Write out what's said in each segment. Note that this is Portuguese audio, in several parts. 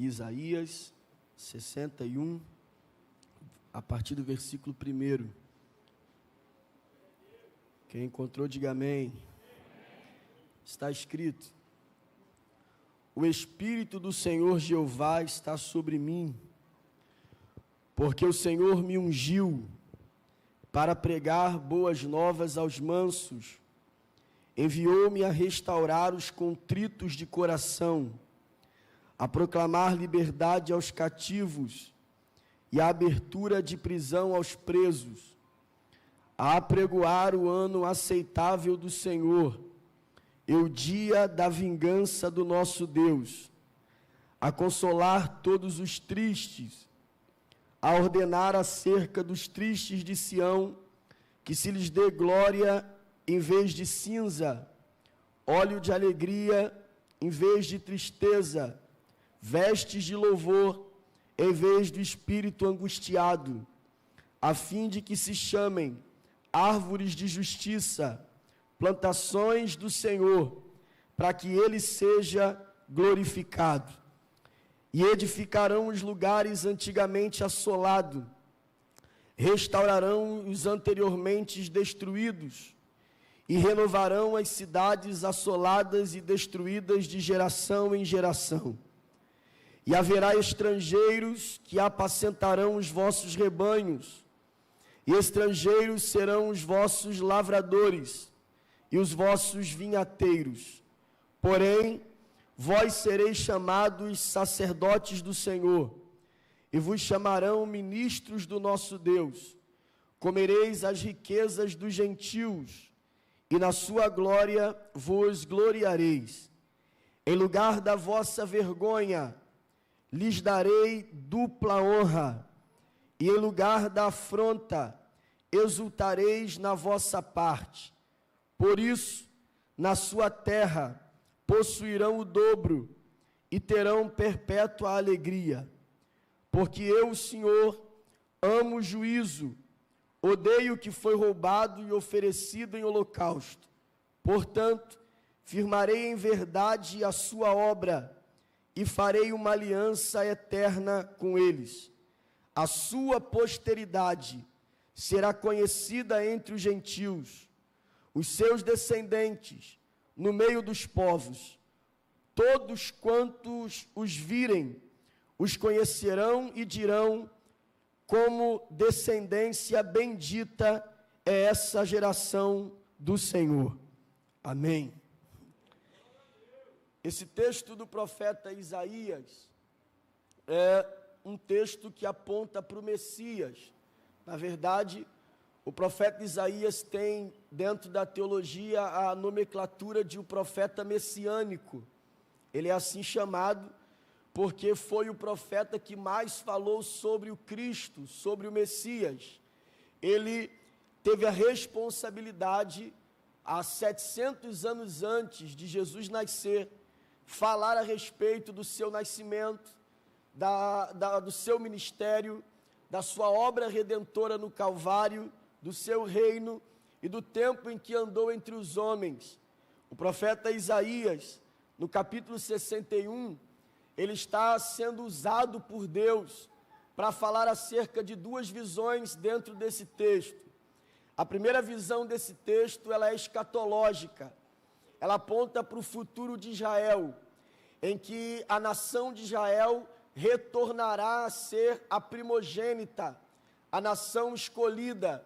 Isaías 61, a partir do versículo 1. Quem encontrou, diga amém. Está escrito: o Espírito do Senhor Jeová está sobre mim, porque o Senhor me ungiu para pregar boas novas aos mansos, enviou-me a restaurar os contritos de coração, a proclamar liberdade aos cativos e a abertura de prisão aos presos, a apregoar o ano aceitável do Senhor e o dia da vingança do nosso Deus, a consolar todos os tristes, a ordenar acerca dos tristes de Sião, que se lhes dê glória em vez de cinza, óleo de alegria em vez de tristeza, vestes de louvor em vez do espírito angustiado, a fim de que se chamem árvores de justiça, plantações do Senhor, para que ele seja glorificado. E edificarão os lugares antigamente assolados, restaurarão os anteriormente destruídos, e renovarão as cidades assoladas e destruídas de geração em geração. E haverá estrangeiros que apacentarão os vossos rebanhos, e estrangeiros serão os vossos lavradores e os vossos vinhateiros. Porém, vós sereis chamados sacerdotes do Senhor, e vos chamarão ministros do nosso Deus. Comereis as riquezas dos gentios, e na sua glória vos gloriareis. Em lugar da vossa vergonha, lhes darei dupla honra, e em lugar da afronta, exultareis na vossa parte. Por isso, na sua terra, possuirão o dobro, e terão perpétua alegria. Porque eu, o Senhor, amo o juízo, odeio o que foi roubado e oferecido em holocausto. Portanto, firmarei em verdade a sua obra, e farei uma aliança eterna com eles. A sua posteridade será conhecida entre os gentios, os seus descendentes no meio dos povos. Todos quantos os virem, os conhecerão e dirão: como descendência bendita é essa geração do Senhor. Amém. Esse texto do profeta Isaías é um texto que aponta para o Messias. Na verdade, o profeta Isaías tem, dentro da teologia, a nomenclatura de um profeta messiânico. Ele é assim chamado porque foi o profeta que mais falou sobre o Cristo, sobre o Messias. Ele teve a responsabilidade, há 700 anos antes de Jesus nascer, falar a respeito do seu nascimento, do seu ministério, da sua obra redentora no Calvário, do seu reino e do tempo em que andou entre os homens. O profeta Isaías, no capítulo 61, ele está sendo usado por Deus para falar acerca de duas visões dentro desse texto. A primeira visão desse texto, ela é escatológica. Ela aponta para o futuro de Israel, em que a nação de Israel retornará a ser a primogênita, a nação escolhida,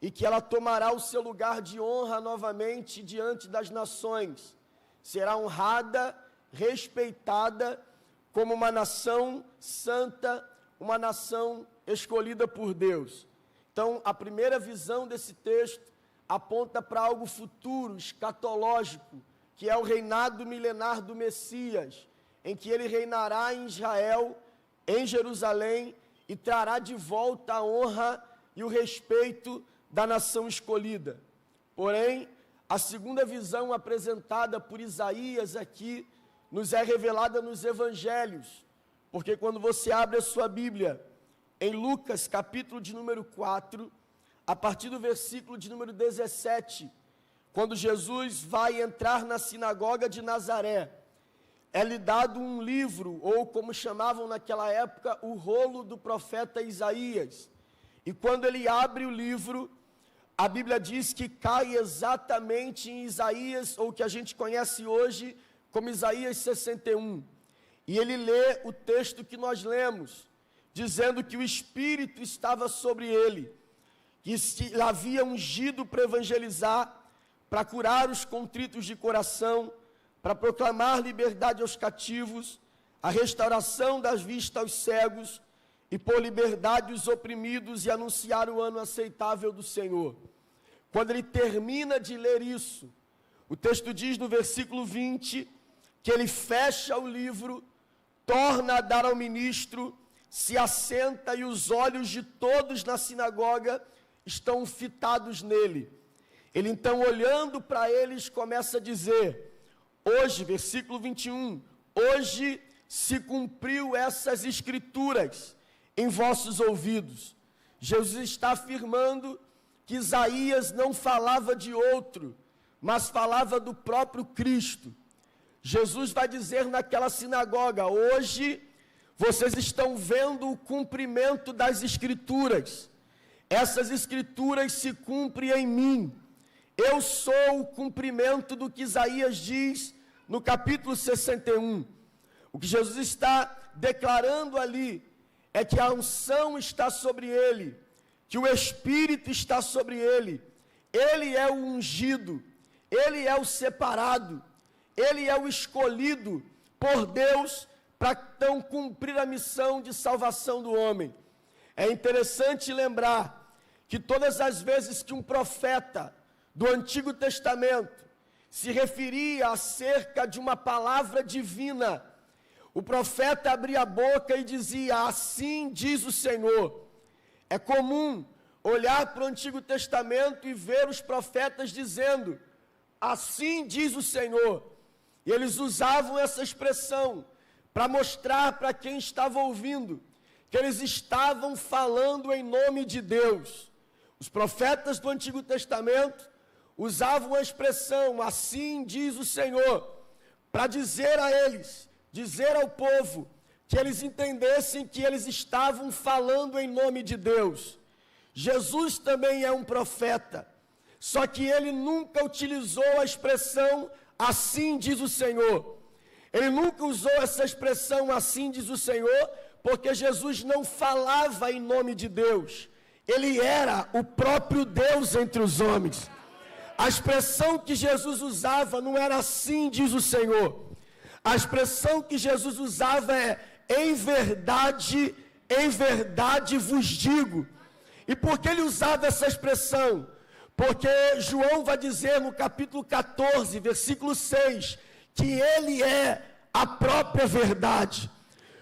e que ela tomará o seu lugar de honra novamente diante das nações. Será honrada, respeitada como uma nação santa, uma nação escolhida por Deus. Então, a primeira visão desse texto aponta para algo futuro, escatológico, que é o reinado milenar do Messias, em que ele reinará em Israel, em Jerusalém, e trará de volta a honra e o respeito da nação escolhida. Porém, a segunda visão apresentada por Isaías aqui, nos é revelada nos evangelhos, porque quando você abre a sua Bíblia, em Lucas, capítulo de número 4, a partir do versículo de número 17, quando Jesus vai entrar na sinagoga de Nazaré, é-lhe dado um livro, ou como chamavam naquela época, o rolo do profeta Isaías. E quando ele abre o livro, a Bíblia diz que cai exatamente em Isaías, ou que a gente conhece hoje como Isaías 61. E ele lê o texto que nós lemos, dizendo que o Espírito estava sobre ele, que se havia ungido para evangelizar, para curar os contritos de coração, para proclamar liberdade aos cativos, a restauração das vistas aos cegos, e por liberdade os oprimidos, e anunciar o ano aceitável do Senhor. Quando ele termina de ler isso, o texto diz no versículo 20, que ele fecha o livro, torna a dar ao ministro, se assenta e os olhos de todos na sinagoga estão fitados nele. Ele então, olhando para eles, começa a dizer, hoje, versículo 21, hoje se cumpriu essas escrituras em vossos ouvidos. Jesus está afirmando que Isaías não falava de outro, mas falava do próprio Cristo. Jesus vai dizer naquela sinagoga, hoje vocês estão vendo o cumprimento das escrituras. Essas escrituras se cumprem em mim. Eu sou o cumprimento do que Isaías diz no capítulo 61. O que Jesus está declarando ali é que a unção está sobre ele, que o Espírito está sobre ele. Ele é o ungido, ele é o separado, ele é o escolhido por Deus para então cumprir a missão de salvação do homem. É interessante lembrar que todas as vezes que um profeta do Antigo Testamento se referia acerca de uma palavra divina, o profeta abria a boca e dizia, assim diz o Senhor. É comum olhar para o Antigo Testamento e ver os profetas dizendo, assim diz o Senhor. E eles usavam essa expressão para mostrar para quem estava ouvindo que eles estavam falando em nome de Deus. Os profetas do Antigo Testamento usavam a expressão, assim diz o Senhor, para dizer a eles, dizer ao povo, que eles entendessem que eles estavam falando em nome de Deus. Jesus também é um profeta, só que ele nunca utilizou a expressão, assim diz o Senhor. Ele nunca usou essa expressão, assim diz o Senhor, porque Jesus não falava em nome de Deus. Ele era o próprio Deus entre os homens. A expressão que Jesus usava não era assim, diz o Senhor. A expressão que Jesus usava é, em verdade vos digo. E por que ele usava essa expressão? Porque João vai dizer no capítulo 14, versículo 6, que ele é a própria verdade.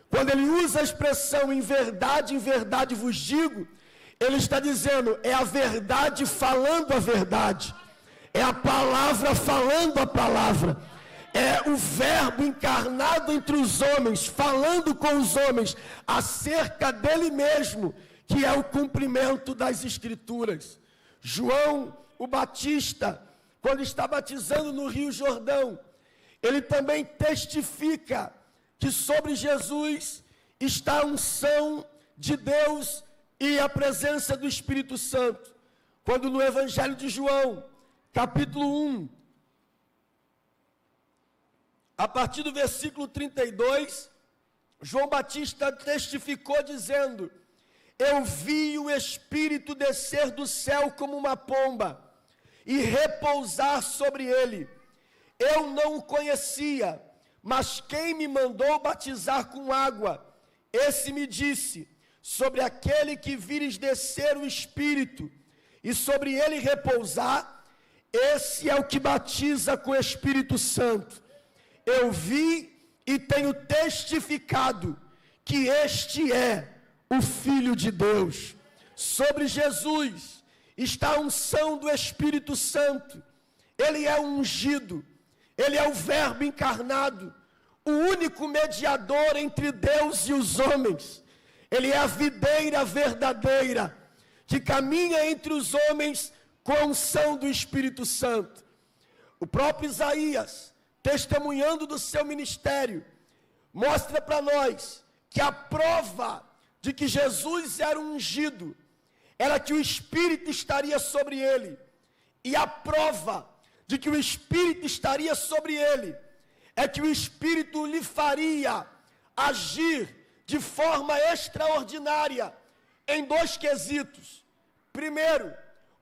Quando ele usa a expressão em verdade vos digo, ele está dizendo, é a verdade falando a verdade. É a palavra falando a palavra. É o verbo encarnado entre os homens, falando com os homens acerca dele mesmo, que é o cumprimento das Escrituras. João, o Batista, quando está batizando no Rio Jordão, ele também testifica que sobre Jesus está a unção de Deus e a presença do Espírito Santo. Quando no Evangelho de João, capítulo 1, a partir do versículo 32, João Batista testificou dizendo, eu vi o Espírito descer do céu como uma pomba e repousar sobre ele. Eu não o conhecia, mas quem me mandou batizar com água, esse me disse, sobre aquele que vires descer o Espírito e sobre ele repousar, esse é o que batiza com o Espírito Santo. Eu vi e tenho testificado que este é o Filho de Deus. Sobre Jesus está a unção do Espírito Santo. Ele é ungido, ele é o Verbo encarnado, o único mediador entre Deus e os homens. Ele é a videira verdadeira, que caminha entre os homens com a unção do Espírito Santo. O próprio Isaías testemunhando do seu ministério, mostra para nós que a prova de que Jesus era ungido era que o Espírito estaria sobre ele. E a prova de que o Espírito estaria sobre ele é que o Espírito lhe faria agir de forma extraordinária em dois quesitos. Primeiro,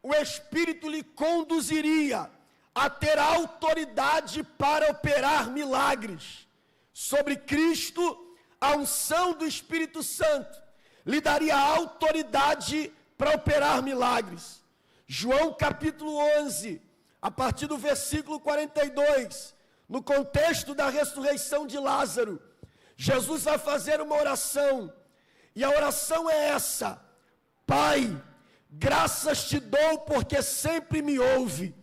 o Espírito lhe conduziria a ter autoridade para operar milagres. Sobre Cristo, a unção do Espírito Santo lhe daria autoridade para operar milagres. João capítulo 11, a partir do versículo 42, no contexto da ressurreição de Lázaro, Jesus vai fazer uma oração, e a oração é essa: Pai, graças te dou porque sempre me ouve.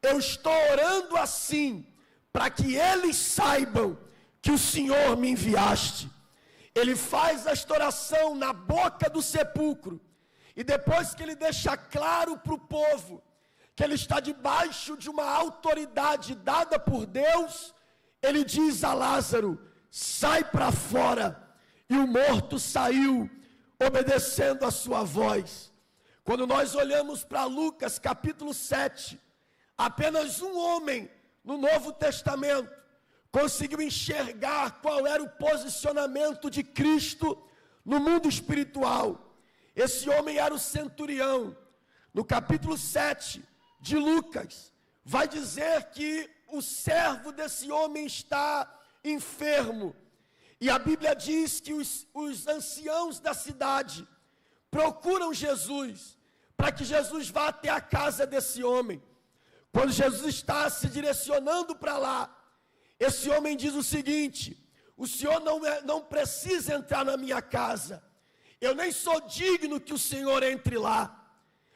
Eu estou orando assim, para que eles saibam que o Senhor me enviaste. Ele faz esta oração na boca do sepulcro, e depois que ele deixa claro para o povo que ele está debaixo de uma autoridade dada por Deus, ele diz a Lázaro: sai para fora. E o morto saiu, obedecendo a sua voz. Quando nós olhamos para Lucas capítulo 7, apenas um homem no Novo Testamento conseguiu enxergar qual era o posicionamento de Cristo no mundo espiritual. Esse homem era o centurião. No capítulo 7 de Lucas, vai dizer que o servo desse homem está enfermo. E a Bíblia diz que os anciãos da cidade procuram Jesus, para que Jesus vá até a casa desse homem. Quando Jesus está se direcionando para lá, esse homem diz o seguinte: o Senhor não precisa entrar na minha casa, eu nem sou digno que o Senhor entre lá,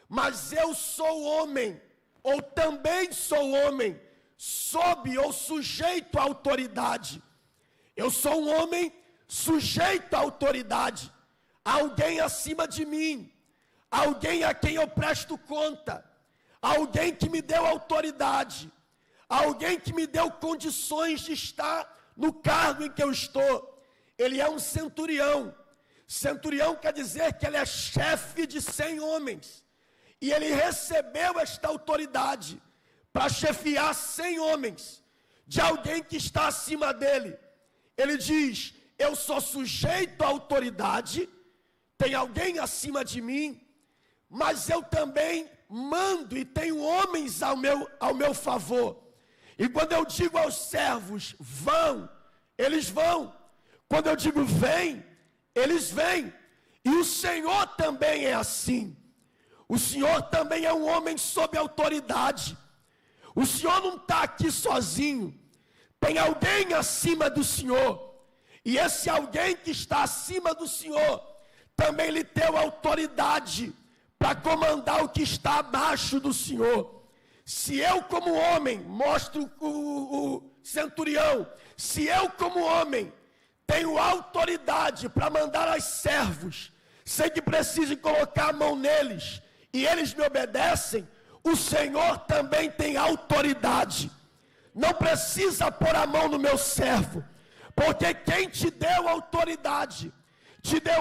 mas eu sou homem, ou também sou homem, sob ou sujeito à autoridade. Eu sou um homem sujeito à autoridade, alguém acima de mim, alguém a quem eu presto conta, alguém que me deu autoridade, alguém que me deu condições de estar no cargo em que eu estou. Ele é um centurião. Centurião quer dizer que ele é chefe de 100 homens, e ele recebeu esta autoridade para chefiar 100 homens, de alguém que está acima dele. Ele diz: eu sou sujeito à autoridade, tem alguém acima de mim, mas eu também mando e tenho homens ao meu favor. E quando eu digo aos servos, vão, eles vão. Quando eu digo vem, eles vêm. E o Senhor também é assim. O Senhor também é um homem sob autoridade. O Senhor não está aqui sozinho. Tem alguém acima do Senhor, e esse alguém que está acima do Senhor, também lhe deu autoridade para comandar o que está abaixo do Senhor. Se eu como homem, mostro o centurião, se eu como homem tenho autoridade para mandar aos servos, sem que precise colocar a mão neles, e eles me obedecem, o Senhor também tem autoridade. Não precisa pôr a mão no meu servo, porque quem te deu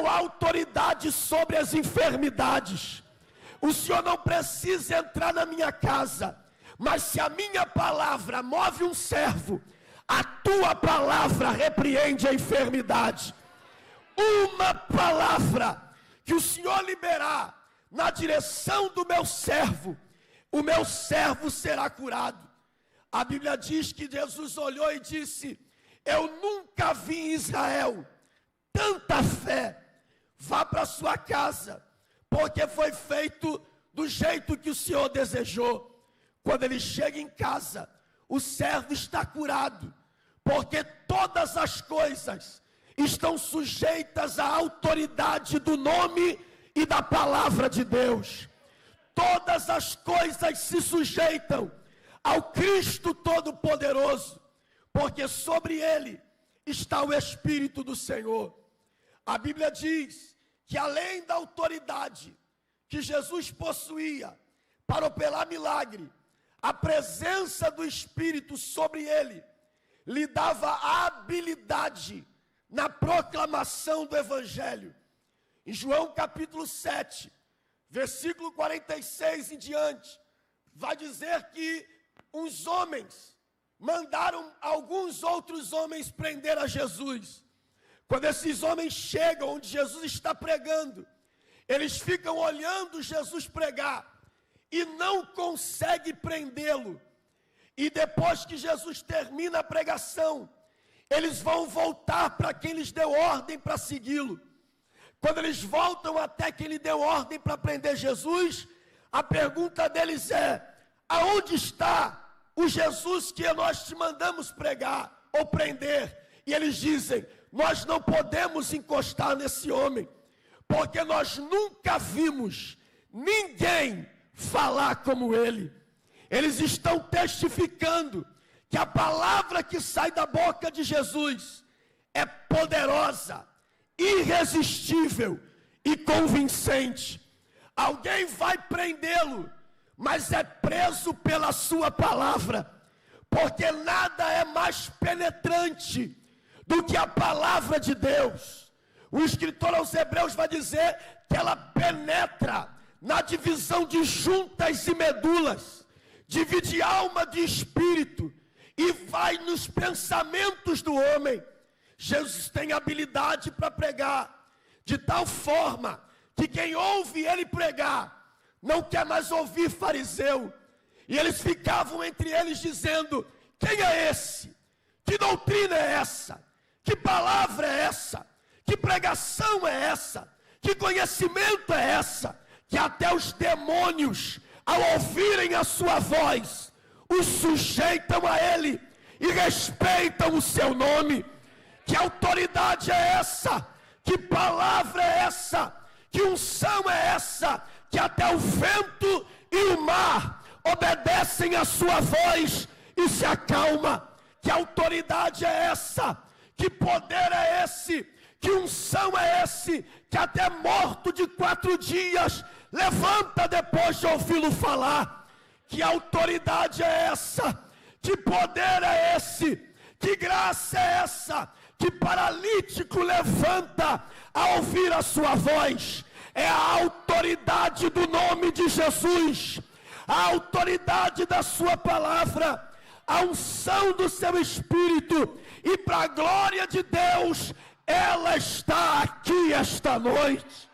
autoridade sobre as enfermidades. O Senhor não precisa entrar na minha casa, mas se a minha palavra move um servo, a tua palavra repreende a enfermidade. Uma palavra que o Senhor liberar na direção do meu servo, o meu servo será curado. A Bíblia diz que Jesus olhou e disse: eu nunca vi em Israel tanta fé. Vá para sua casa, porque foi feito do jeito que o Senhor desejou. Quando ele chega em casa, o servo está curado, porque todas as coisas estão sujeitas à autoridade do nome e da palavra de Deus. Todas as coisas se sujeitam ao Cristo Todo-Poderoso, porque sobre ele está o Espírito do Senhor. A Bíblia diz que além da autoridade que Jesus possuía para operar milagre, a presença do Espírito sobre ele lhe dava habilidade na proclamação do Evangelho. Em João capítulo 7, versículo 46 em diante, vai dizer que uns homens mandaram alguns outros homens prender a Jesus. Quando esses homens chegam onde Jesus está pregando, eles ficam olhando Jesus pregar e não conseguem prendê-lo. E depois que Jesus termina a pregação, eles vão voltar para quem lhes deu ordem para segui-lo. Quando eles voltam até quem lhe deu ordem para prender Jesus, a pergunta deles é: aonde está o Jesus que nós te mandamos pregar ou prender? E eles dizem: nós não podemos encostar nesse homem, porque nós nunca vimos ninguém falar como ele. Eles estão testificando que a palavra que sai da boca de Jesus é poderosa, irresistível e convincente. Alguém vai prendê-lo, mas é preso pela sua palavra, porque nada é mais penetrante do que a palavra de Deus. O escritor aos Hebreus vai dizer que ela penetra na divisão de juntas e medulas, divide alma de espírito e vai nos pensamentos do homem. Jesus tem habilidade para pregar, de tal forma que quem ouve ele pregar não quer mais ouvir fariseu. E eles ficavam entre eles dizendo: quem é esse? Que doutrina é essa? Que palavra é essa? Que pregação é essa? Que conhecimento é essa? Que até os demônios, ao ouvirem a sua voz, os sujeitam a ele e respeitam o seu nome. Que autoridade é essa? Que palavra é essa? Que unção é essa? Que até o vento e o mar obedecem a sua voz e se acalma. Que autoridade é essa? Que poder é esse? Que unção é esse? Que até morto de 4 dias levanta depois de ouvi-lo falar. Que autoridade é essa? Que poder é esse? Que graça é essa? Que paralítico levanta a ouvir a sua voz. É a autoridade do nome de Jesus, a autoridade da sua palavra, a unção do seu Espírito, e para a glória de Deus, ela está aqui esta noite.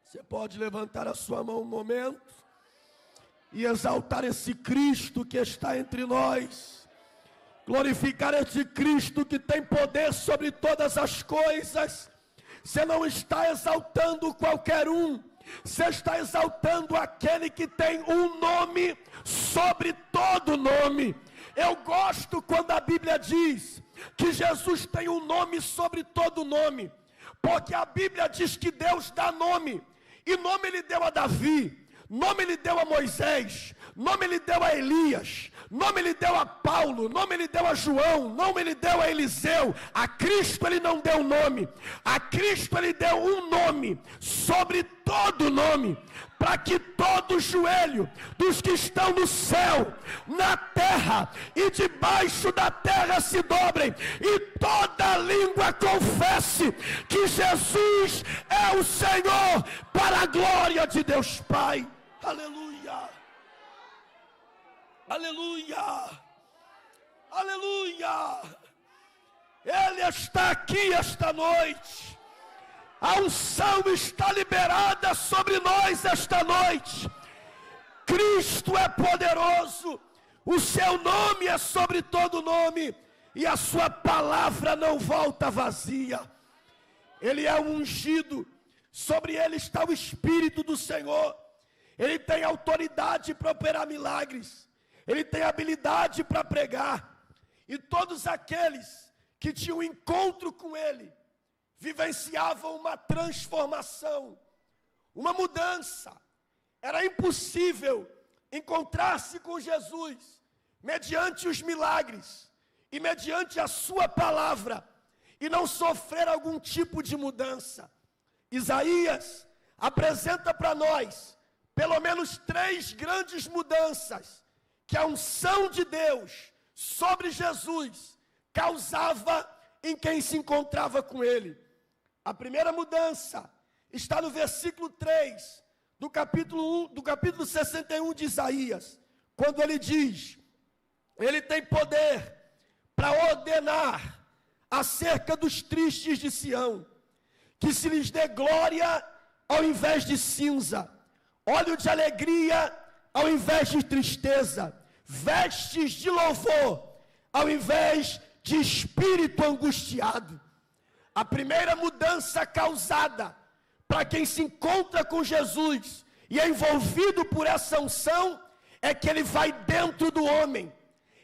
Você pode levantar a sua mão um momento e exaltar esse Cristo que está entre nós, glorificar esse Cristo que tem poder sobre todas as coisas. Você não está exaltando qualquer um, você está exaltando aquele que tem um nome sobre todo nome. Eu gosto quando a Bíblia diz que Jesus tem um nome sobre todo nome, porque a Bíblia diz que Deus dá nome, e nome Ele deu a Davi, nome Ele deu a Moisés, nome Ele deu a Elias, nome Ele deu a Paulo, nome Ele deu a João, nome Ele deu a Eliseu. A Cristo Ele não deu nome, a Cristo Ele deu um nome sobre todo nome, para que todo joelho dos que estão no céu, na terra e debaixo da terra se dobrem, e toda língua confesse que Jesus é o Senhor, para a glória de Deus Pai. Aleluia, aleluia, aleluia. Ele está aqui esta noite. A unção está liberada sobre nós esta noite. Cristo é poderoso, o seu nome é sobre todo nome, e a sua palavra não volta vazia. Ele é um ungido, sobre ele está o Espírito do Senhor. Ele tem autoridade para operar milagres, ele tem habilidade para pregar, e todos aqueles que tinham encontro com ele vivenciavam uma transformação, uma mudança. Era impossível encontrar-se com Jesus mediante os milagres e mediante a sua palavra e não sofrer algum tipo de mudança. Isaías apresenta para nós pelo menos 3 grandes mudanças que a unção de Deus sobre Jesus causava em quem se encontrava com ele. A primeira mudança está no versículo 3 do capítulo 61 de Isaías, quando ele diz: ele tem poder para ordenar acerca dos tristes de Sião, que se lhes dê glória ao invés de cinza, óleo de alegria ao invés de tristeza, vestes de louvor ao invés de espírito angustiado. A primeira mudança causada para quem se encontra com Jesus e é envolvido por essa unção é que ele vai dentro do homem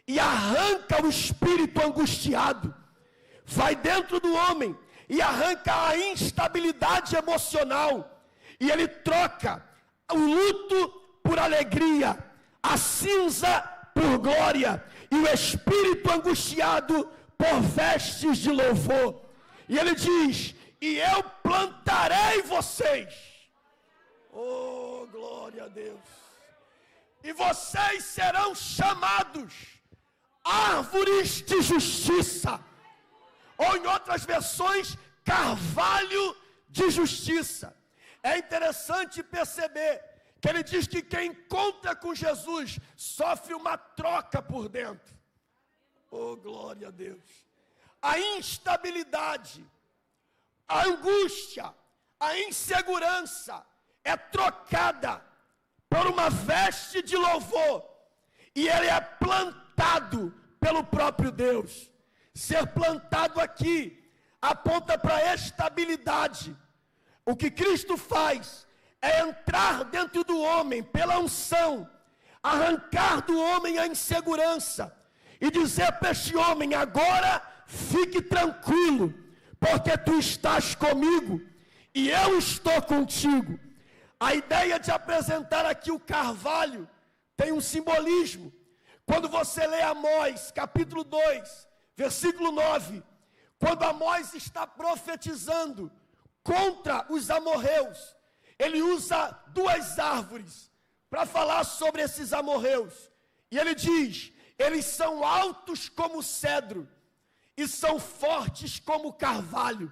e arranca o espírito angustiado, vai dentro do homem e arranca a instabilidade emocional, e ele troca o luto por alegria, a cinza por glória, e o espírito angustiado por vestes de louvor. E ele diz: e eu plantarei vocês. Oh, glória a Deus. E vocês serão chamados árvores de justiça. Ou em outras versões, carvalho de justiça. É interessante perceber que ele diz que quem encontra com Jesus sofre uma troca por dentro. Oh, glória a Deus. A instabilidade, a angústia, a insegurança é trocada por uma veste de louvor, e ele é plantado pelo próprio Deus. Ser plantado aqui aponta para a estabilidade. O que Cristo faz é entrar dentro do homem pela unção, arrancar do homem a insegurança e dizer para este homem: agora fique tranquilo, porque tu estás comigo e eu estou contigo. A ideia de apresentar aqui o carvalho tem um simbolismo. Quando você lê Amós, capítulo 2, versículo 9, quando Amós está profetizando contra os amorreus, ele usa 2 árvores para falar sobre esses amorreus. E ele diz: eles são altos como cedro e são fortes como carvalho.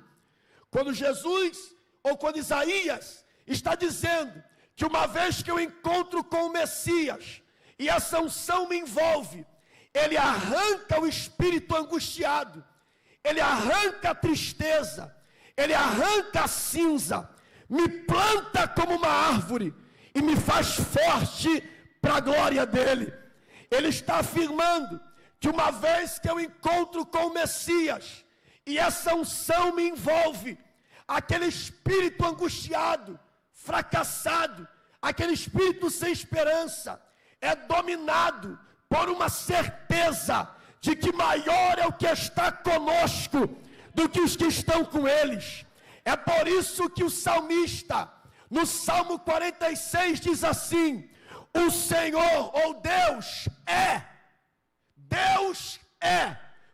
Quando Jesus, ou quando Isaías está dizendo que uma vez que eu encontro com o Messias e essa unção me envolve, ele arranca o espírito angustiado, ele arranca a tristeza, ele arranca a cinza, me planta como uma árvore e me faz forte para a glória dele. Ele está afirmando que uma vez que eu encontro com o Messias e essa unção me envolve, aquele espírito angustiado, fracassado, aquele espírito sem esperança, é dominado por uma certeza de que maior é o que está conosco do que os que estão com eles. É por isso que o salmista, no Salmo 46, diz assim: o Senhor, ou Deus é,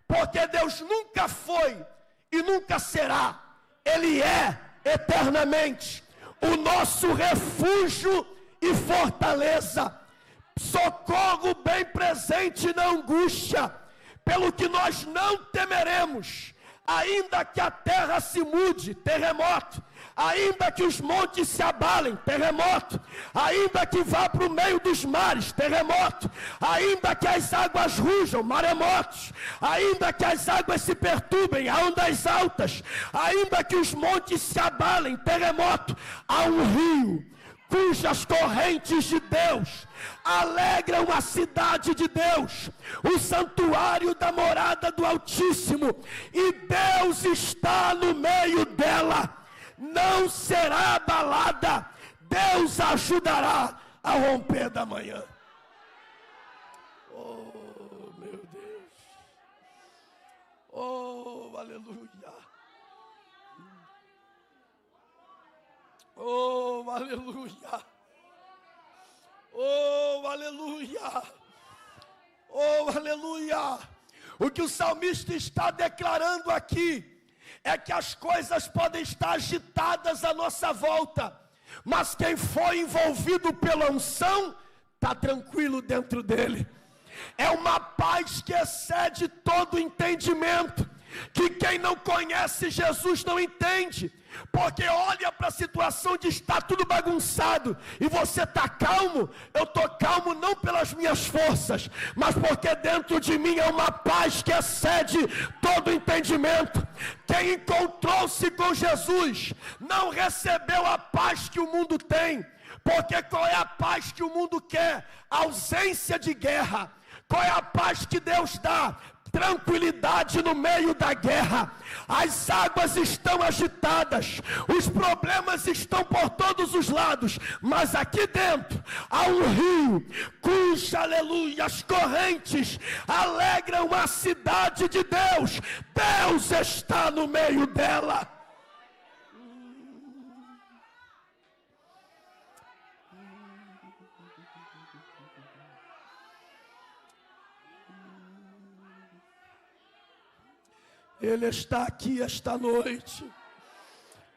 porque Deus nunca foi e nunca será, Ele é eternamente o nosso refúgio e fortaleza, socorro bem presente na angústia, pelo que nós não temeremos, ainda que a terra se mude, terremoto, ainda que os montes se abalem, terremoto, ainda que vá para o meio dos mares, terremoto, ainda que as águas rujam, maremotos, ainda que as águas se perturbem, a ondas altas, ainda que os montes se abalem, terremoto, há um rio cujas correntes de Deus alegram a cidade de Deus, o santuário da morada do Altíssimo, e Deus está no meio dela. Não será abalada, Deus a ajudará a romper da manhã. Oh, meu Deus. Oh, aleluia. Oh, aleluia. Oh, aleluia. Oh, aleluia. O que o salmista está declarando aqui é que as coisas podem estar agitadas à nossa volta, Mas quem foi envolvido pela unção, está tranquilo dentro dele. É uma paz que excede todo entendimento, que quem não conhece Jesus não entende, porque olha para a situação de estar tudo bagunçado, e você está calmo. Eu estou calmo não pelas minhas forças, mas porque dentro de mim é uma paz que excede todo entendimento. Quem encontrou-se com Jesus, não recebeu a paz que o mundo tem, porque qual é a paz que o mundo quer? A ausência de guerra. Qual é a paz que Deus dá? Tranquilidade no meio da guerra. As águas estão agitadas, os problemas estão por todos os lados, mas aqui dentro há um rio cuja, aleluia, as correntes alegram a cidade de Deus. Deus está no meio dela. Ele está aqui esta noite.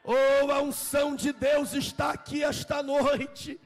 Oh, a unção de Deus está aqui esta noite.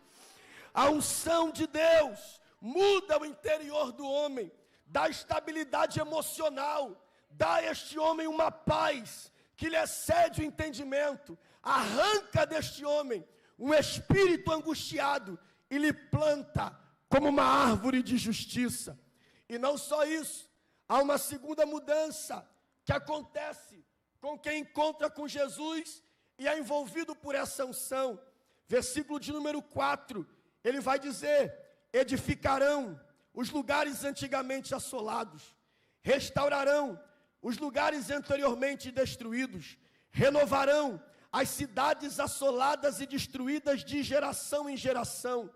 A unção de Deus muda o interior do homem, dá estabilidade emocional, dá a este homem uma paz que lhe excede o entendimento, arranca deste homem um espírito angustiado e lhe planta como uma árvore de justiça. E não só isso, há uma segunda mudança que acontece com quem encontra com Jesus e é envolvido por essa unção. Versículo de número 4, ele vai dizer: edificarão os lugares antigamente assolados, restaurarão os lugares anteriormente destruídos, renovarão as cidades assoladas e destruídas de geração em geração.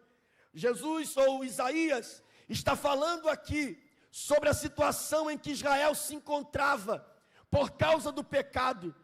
Jesus, ou Isaías, está falando aqui sobre a situação em que Israel se encontrava por causa do pecado.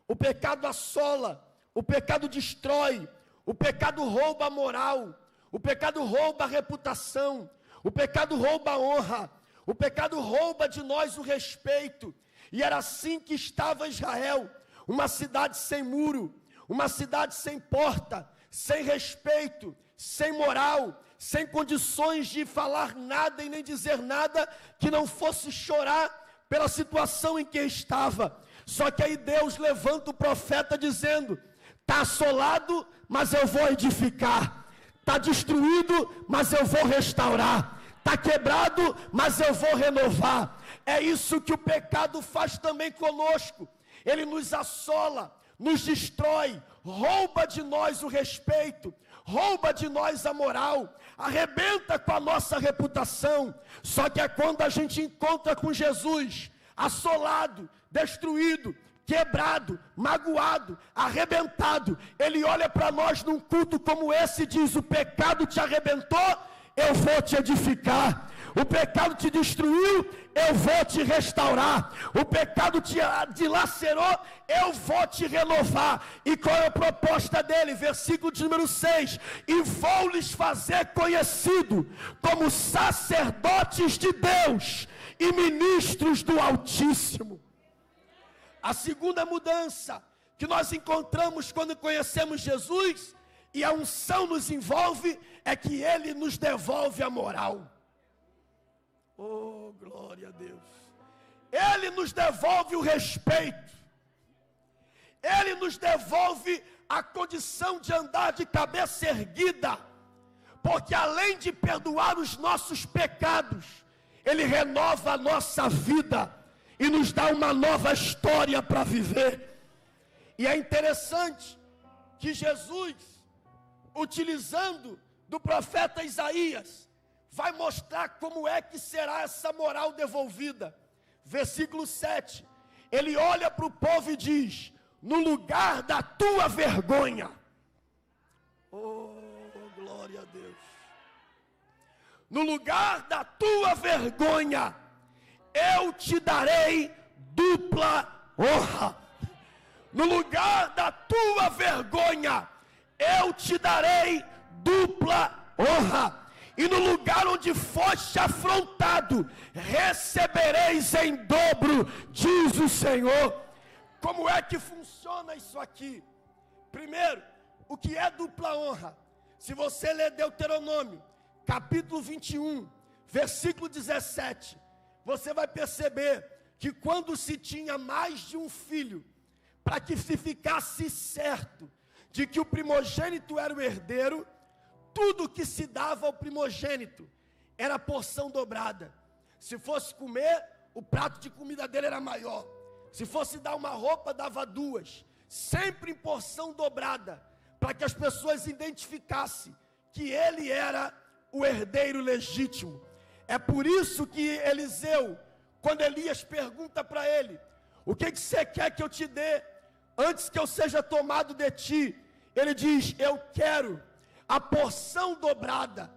O pecado assola, o pecado destrói, o pecado rouba a moral, o pecado rouba a reputação, o pecado rouba a honra, o pecado rouba de nós o respeito. E era assim que estava Israel, uma cidade sem muro, uma cidade sem porta, sem respeito, sem moral, sem condições de falar nada e nem dizer nada que não fosse chorar pela situação em que estava. Só que aí Deus levanta o profeta dizendo: está assolado, mas eu vou edificar, está destruído, mas eu vou restaurar, está quebrado, mas eu vou renovar. É isso que o pecado faz também conosco. Ele nos assola, nos destrói, rouba de nós o respeito, rouba de nós a moral, arrebenta com a nossa reputação. Só que é quando a gente encontra com Jesus, assolado, destruído, quebrado, magoado, arrebentado, ele olha para nós num culto como esse e diz: o pecado te arrebentou, eu vou te edificar. O pecado te destruiu, eu vou te restaurar. O pecado te dilacerou, eu vou te renovar. E qual é a proposta dele? Versículo de número 6: e vou lhes fazer conhecido como sacerdotes de Deus e ministros do Altíssimo. A segunda mudança que nós encontramos quando conhecemos Jesus e a unção nos envolve é que ele nos devolve a moral. Oh, glória a Deus. Ele nos devolve o respeito. Ele nos devolve a condição de andar de cabeça erguida. Porque além de perdoar os nossos pecados, ele renova a nossa vida e nos dá uma nova história para viver. E é interessante que Jesus, utilizando do profeta Isaías, vai mostrar como é que será essa moral devolvida. Versículo 7, ele olha para o povo e diz: no lugar da tua vergonha. Oh, glória a Deus. No lugar da tua vergonha, eu te darei dupla honra. No lugar da tua vergonha, eu te darei dupla honra. E no lugar onde foste afrontado, recebereis em dobro, diz o Senhor. Como é que funciona isso aqui? Primeiro, o que é dupla honra? Se você ler Deuteronômio, capítulo 21, versículo 17, você vai perceber que quando se tinha mais de um filho, para que se ficasse certo de que o primogênito era o herdeiro, tudo que se dava ao primogênito era porção dobrada. Se fosse comer, o prato de comida dele era maior. Se fosse dar uma roupa, dava duas. Sempre em porção dobrada, para que as pessoas identificassem que ele era o herdeiro legítimo. É por isso que Eliseu, quando Elias pergunta para ele: o que você quer que eu te dê antes que eu seja tomado de ti? Ele diz: eu quero a porção dobrada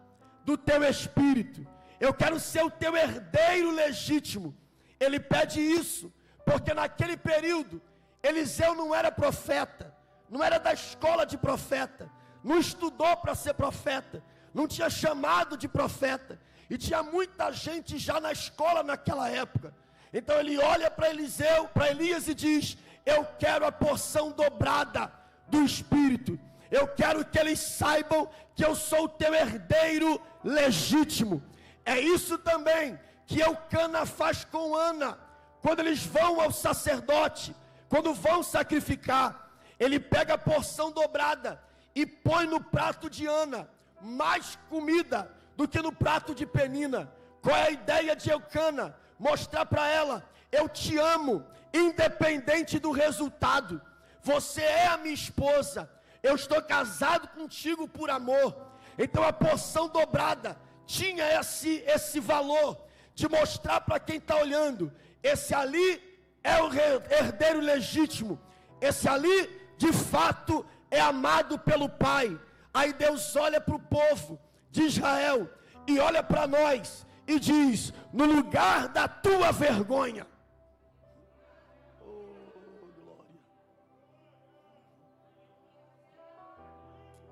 do teu espírito. Eu quero ser o teu herdeiro legítimo. Ele pede isso porque naquele período Eliseu não era profeta, não era da escola de profeta, não estudou para ser profeta, não tinha chamado de profeta, e tinha muita gente já na escola naquela época. Então ele olha para Eliseu, para Elias, e diz: eu quero a porção dobrada do Espírito. Eu quero que eles saibam que eu sou o teu herdeiro legítimo. É isso também que Eucana faz com Ana, quando eles vão ao sacerdote, quando vão sacrificar. Ele pega a porção dobrada e põe no prato de Ana mais comida do que no prato de Penina. Qual é a ideia de Eucana? Mostrar para ela: eu te amo, independente do resultado. Você é a minha esposa, eu estou casado contigo por amor. Então a porção dobrada tinha esse valor de mostrar para quem está olhando: esse ali é o herdeiro legítimo, esse ali de fato é amado pelo Pai. Aí Deus olha para o povo de Israel e olha para nós e diz: no lugar da tua vergonha,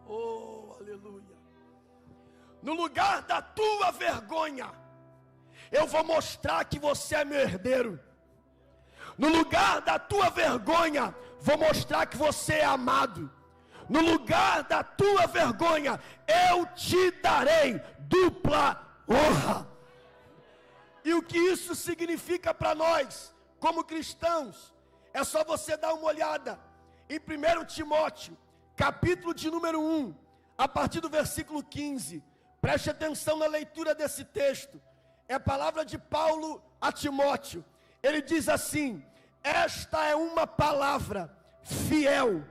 oh, aleluia, no lugar da tua vergonha, eu vou mostrar que você é meu herdeiro. No lugar da tua vergonha, vou mostrar que você é amado. No lugar da tua vergonha, eu te darei dupla honra. E o que isso significa para nós, como cristãos, é só você dar uma olhada em 1 Timóteo, capítulo de número 1, a partir do versículo 15. Preste atenção na leitura desse texto. É a palavra de Paulo a Timóteo. Ele diz assim: esta é uma palavra fiel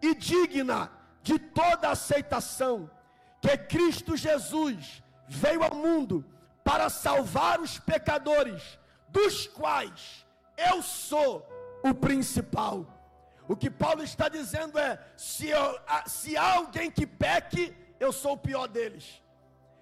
e digna de toda aceitação, que Cristo Jesus veio ao mundo para salvar os pecadores, dos quais eu sou o principal. O que Paulo está dizendo é: se há alguém que peque, eu sou o pior deles.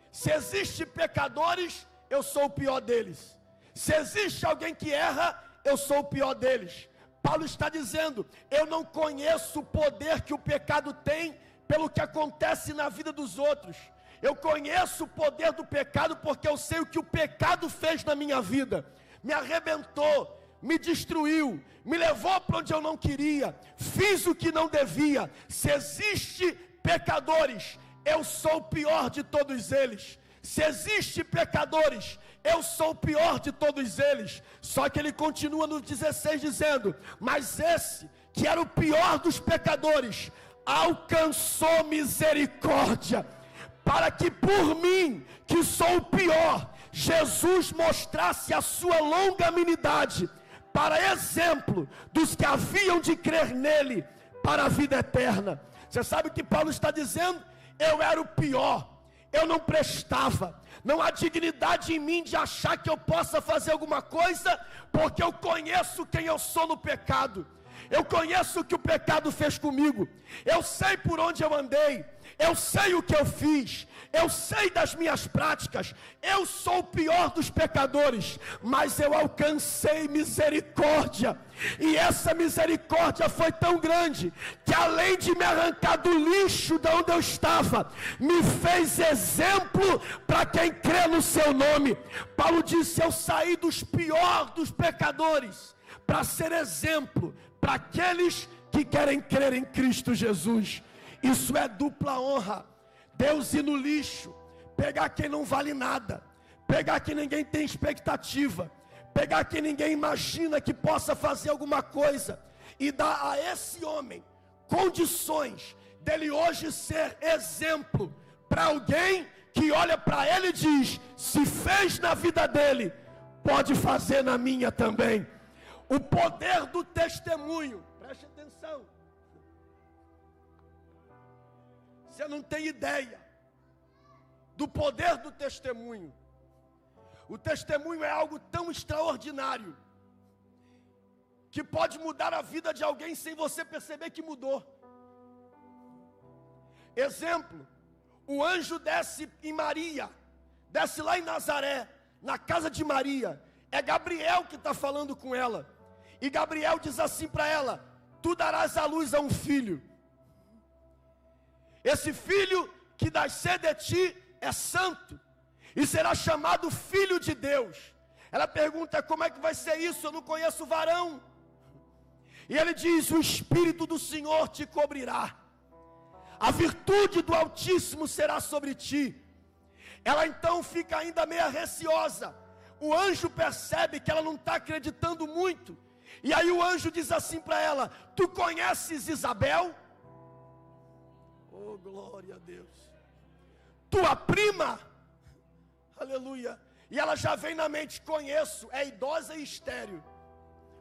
Se existe pecadores, eu sou o pior deles. Se existe alguém que erra, eu sou o pior deles. Paulo está dizendo: eu não conheço o poder que o pecado tem pelo que acontece na vida dos outros. Eu conheço o poder do pecado porque eu sei o que o pecado fez na minha vida. Me arrebentou, me destruiu, me levou para onde eu não queria, fiz o que não devia. Se existe pecadores, eu sou o pior de todos eles. Se existe pecadores, eu sou o pior de todos eles. Só que ele continua no 16 dizendo: mas esse, que era o pior dos pecadores, alcançou misericórdia, para que por mim, que sou o pior, Jesus mostrasse a sua longanimidade, para exemplo dos que haviam de crer nele, para a vida eterna. Você sabe o que Paulo está dizendo? Eu era o pior, eu não prestava, não há dignidade em mim de achar que eu possa fazer alguma coisa, porque eu conheço quem eu sou no pecado. Eu conheço o que o pecado fez comigo, eu sei por onde eu andei, eu sei o que eu fiz, eu sei das minhas práticas, eu sou o pior dos pecadores, mas eu alcancei misericórdia, e essa misericórdia foi tão grande, que além de me arrancar do lixo de onde eu estava, me fez exemplo para quem crê no seu nome. Paulo disse: eu saí dos piores dos pecadores, para ser exemplo para aqueles que querem crer em Cristo Jesus. Isso é dupla honra. Deus ir no lixo, pegar quem não vale nada, pegar quem ninguém tem expectativa, pegar quem ninguém imagina que possa fazer alguma coisa, e dar a esse homem condições dele hoje ser exemplo para alguém que olha para ele e diz: se fez na vida dele, pode fazer na minha também. O poder do testemunho, preste atenção. Você não tem ideia do poder do testemunho. O testemunho é algo tão extraordinário que pode mudar a vida de alguém sem você perceber que mudou. Exemplo, o anjo desce em Maria, desce lá em Nazaré, na casa de Maria. É Gabriel que está falando com ela. E Gabriel diz assim para ela: tu darás à luz a um filho. Esse filho que nascer de ti é santo e será chamado Filho de Deus. Ela pergunta: como é que vai ser isso? Eu não conheço varão. E ele diz: o Espírito do Senhor te cobrirá, a virtude do Altíssimo será sobre ti. Ela então fica ainda meio receosa. O anjo percebe que ela não está acreditando muito. E aí o anjo diz assim para ela: tu conheces Isabel? Oh, glória a Deus. Tua prima? Aleluia. E ela já vem na mente: conheço, é idosa e estéril.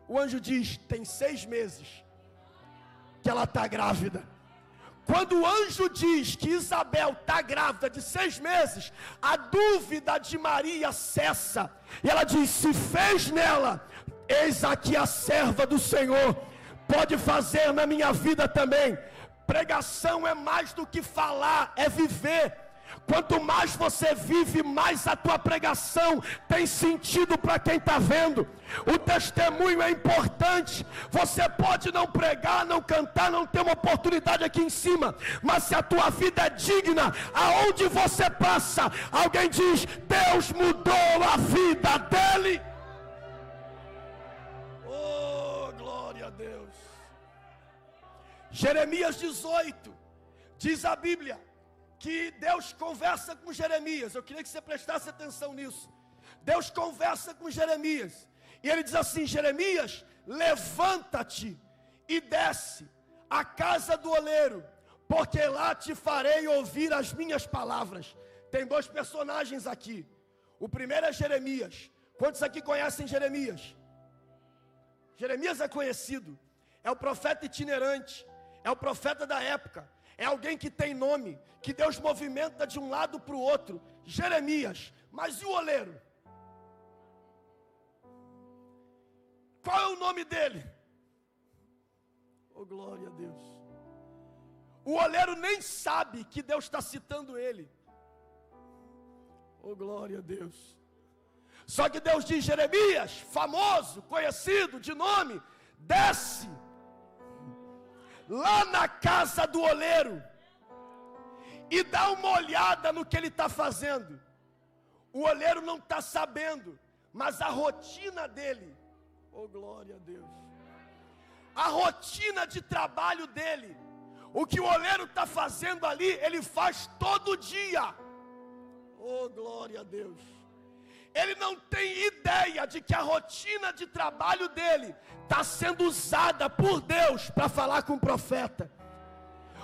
O anjo diz: tem 6 meses que ela está grávida. Quando o anjo diz que Isabel está grávida de 6 meses, a dúvida de Maria cessa. E ela diz: se fez nela, eis aqui a serva do Senhor, pode fazer na minha vida também. Pregação é mais do que falar, é viver. Quanto mais você vive, mais a tua pregação tem sentido para quem está vendo. O testemunho é importante. Você pode não pregar, não cantar, não ter uma oportunidade aqui em cima, mas se a tua vida é digna, aonde você passa, alguém diz: Deus mudou a vida dele. Oh, glória a Deus. Jeremias 18, diz a Bíblia que Deus conversa com Jeremias. Eu queria que você prestasse atenção nisso. Deus conversa com Jeremias, e ele diz assim: Jeremias, levanta-te e desce à casa do oleiro, porque lá te farei ouvir as minhas palavras. Tem 2 personagens aqui. O primeiro é Jeremias. Quantos aqui conhecem Jeremias? Jeremias é conhecido, é o profeta itinerante, é o profeta da época, é alguém que tem nome, que Deus movimenta de um lado para o outro. Jeremias. Mas e o oleiro? Qual é o nome dele? Oh, glória a Deus. O oleiro nem sabe que Deus está citando ele. Oh, glória a Deus. Só que Deus diz: Jeremias, famoso, conhecido, de nome, desce lá na casa do oleiro e dá uma olhada no que ele está fazendo. O oleiro não está sabendo, mas a rotina dele, oh glória a Deus, a rotina de trabalho dele, o que o oleiro está fazendo ali, ele faz todo dia. Oh glória a Deus. Ele não tem ideia de que a rotina de trabalho dele está sendo usada por Deus para falar com o profeta.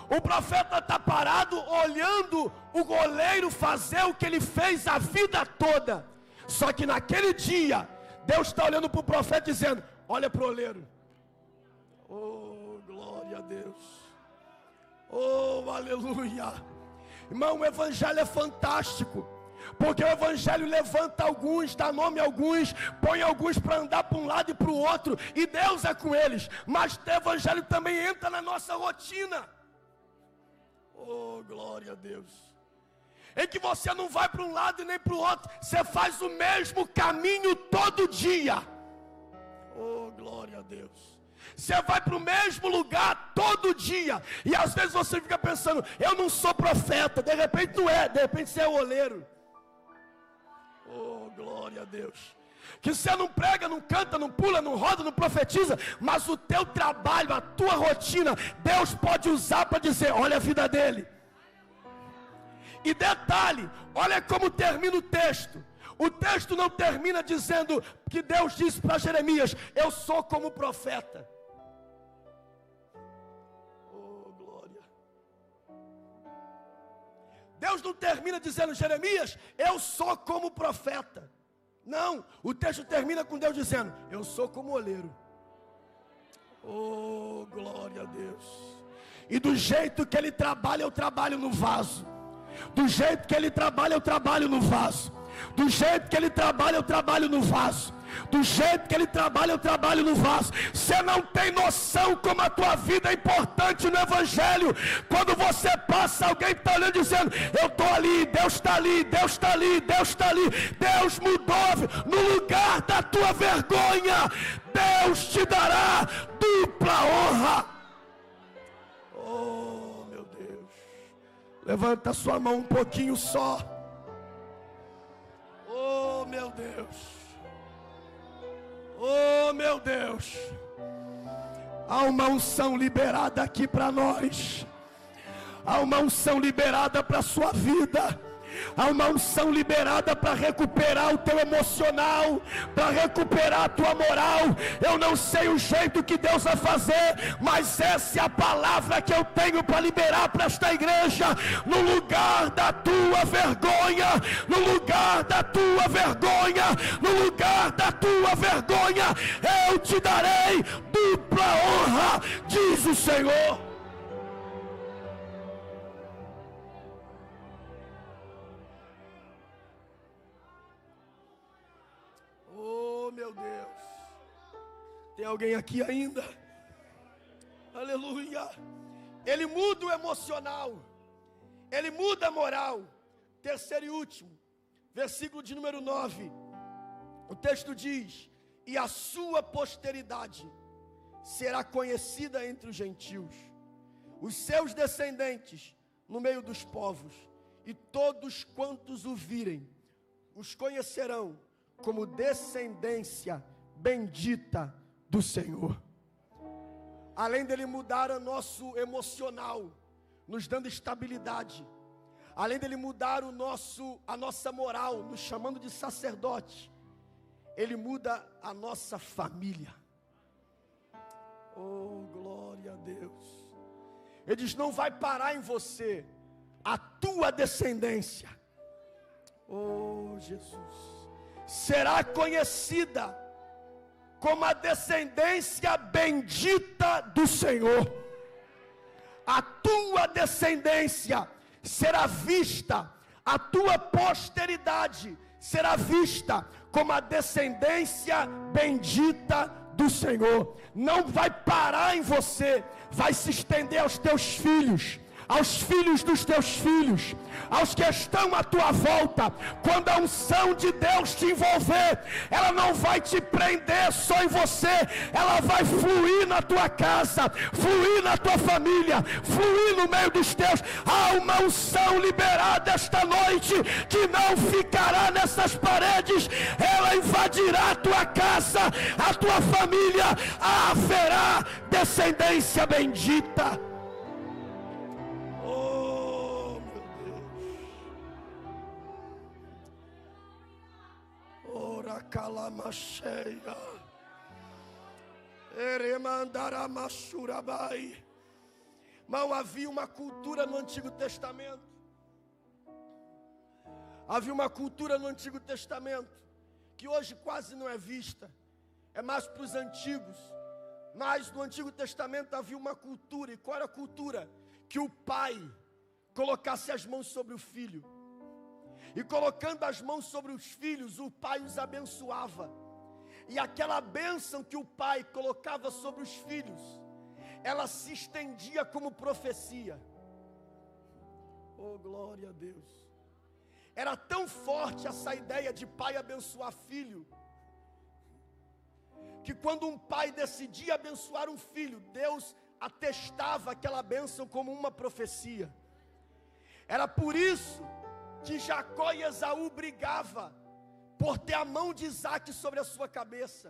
O profeta está parado olhando o oleiro fazer o que ele fez a vida toda. Só que naquele dia, Deus está olhando para o profeta dizendo: olha para o oleiro. Oh, glória a Deus. Oh, aleluia. Irmão, o evangelho é fantástico. Porque o evangelho levanta alguns, dá nome a alguns, põe alguns para andar para um lado e para o outro, e Deus é com eles. Mas o evangelho também entra na nossa rotina. Oh, glória a Deus. Em que você não vai para um lado e nem para o outro, você faz o mesmo caminho todo dia. Oh, glória a Deus. Você vai para o mesmo lugar todo dia, e às vezes você fica pensando: eu não sou profeta. De repente não é, de repente você é o oleiro. Oh, glória a Deus. que você não prega, não canta, não pula, não roda, não profetiza, mas o teu trabalho, a tua rotina, Deus pode usar para dizer, olha a vida dele. E detalhe, olha como termina o texto. O texto não termina dizendo que Deus disse para Jeremias, eu sou como profeta. Oh, glória. Deus não termina dizendo, Jeremias, eu sou como profeta. Não, o texto termina com Deus dizendo, eu sou como oleiro. Oh, glória a Deus. E do jeito que ele trabalha, eu trabalho no vaso. Do jeito que ele trabalha, eu trabalho no vaso. Do jeito que ele trabalha, eu trabalho no vaso. Do jeito que ele trabalha, eu trabalho no vaso. Você não tem noção como a tua vida é importante no Evangelho. Quando você passa, alguém está olhando dizendo, eu estou ali, Deus está ali, Deus está ali, Deus está ali. Deus mudou no lugar da tua vergonha. Deus te dará dupla honra. Oh, meu Deus. Levanta a sua mão um pouquinho só. Oh, meu Deus. Oh, meu Deus. Há uma unção liberada aqui para nós. Há uma unção liberada para a sua vida. Há uma unção liberada para recuperar o teu emocional, para recuperar a tua moral. Eu não sei o jeito que Deus vai fazer, mas essa é a palavra que eu tenho para liberar para esta igreja. No lugar da tua vergonha, no lugar da tua vergonha, no lugar da tua vergonha, eu te darei dupla honra, diz o Senhor. Meu Deus, tem alguém aqui ainda? Aleluia. Ele muda o emocional, ele muda a moral. Terceiro e último, versículo de número 9. O texto diz, e a sua posteridade será conhecida entre os gentios, os seus descendentes no meio dos povos, e todos quantos o virem, os conhecerão como descendência bendita do Senhor. Além dele mudar o nosso emocional, nos dando estabilidade, além dele mudar a nossa moral, nos chamando de sacerdote, ele muda a nossa família. Oh, glória a Deus. Ele diz, não vai parar em você a tua descendência. Oh, Jesus. Será conhecida como a descendência bendita do Senhor. A tua descendência será vista, a tua posteridade será vista como a descendência bendita do Senhor. Não vai parar em você, vai se estender aos teus filhos, aos filhos dos teus filhos, aos que estão à tua volta. Quando a unção de Deus te envolver, ela não vai te prender só em você, ela vai fluir na tua casa, fluir na tua família, fluir no meio dos teus. Há uma unção liberada esta noite, que não ficará nessas paredes, ela invadirá a tua casa, a tua família, haverá descendência bendita. Calamacheia, Eremandaramachurabai. Mas havia uma cultura no Antigo Testamento. Havia uma cultura no Antigo Testamento que hoje quase não é vista. É mais para os antigos. Mas no Antigo Testamento havia uma cultura. E qual era a cultura? Que o pai colocasse as mãos sobre o filho. E colocando as mãos sobre os filhos, o pai os abençoava. E aquela bênção que o pai colocava sobre os filhos, ela se estendia como profecia. Oh, glória a Deus. Era tão forte essa ideia de pai abençoar filho, que quando um pai decidia abençoar um filho, Deus atestava aquela bênção como uma profecia. Era por isso que Jacó e Esaú brigava, por ter a mão de Isaac sobre a sua cabeça,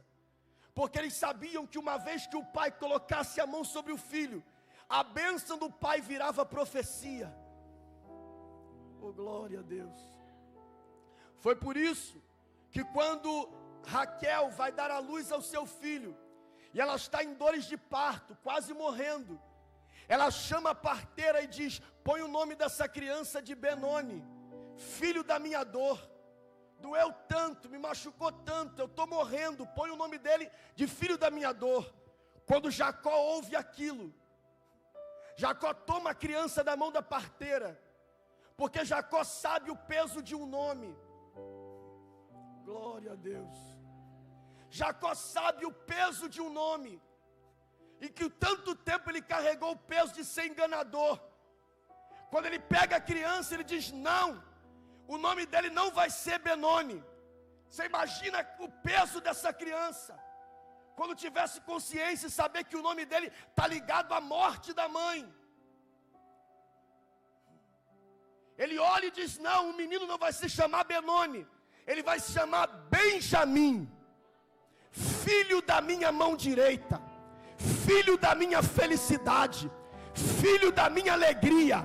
porque eles sabiam que uma vez que o pai colocasse a mão sobre o filho, a bênção do pai virava profecia. Oh, glória a Deus. Foi por isso que quando Raquel vai dar à luz ao seu filho, e ela está em dores de parto, quase morrendo, ela chama a parteira e diz: põe o nome dessa criança de Benoni, filho da minha dor. Doeu tanto, me machucou tanto, eu estou morrendo, põe o nome dele de filho da minha dor. Quando Jacó ouve aquilo, Jacó toma a criança da mão da parteira, porque Jacó sabe o peso de um nome. Glória a Deus. Jacó sabe o peso de um nome, e que tanto tempo ele carregou o peso de ser enganador. Quando ele pega a criança, ele diz: não, o nome dele não vai ser Benoni. Você imagina o peso dessa criança, quando tivesse consciência e saber que o nome dele está ligado à morte da mãe. Ele olha e diz: não, o menino não vai se chamar Benoni, ele vai se chamar Benjamim, filho da minha mão direita, filho da minha felicidade, filho da minha alegria,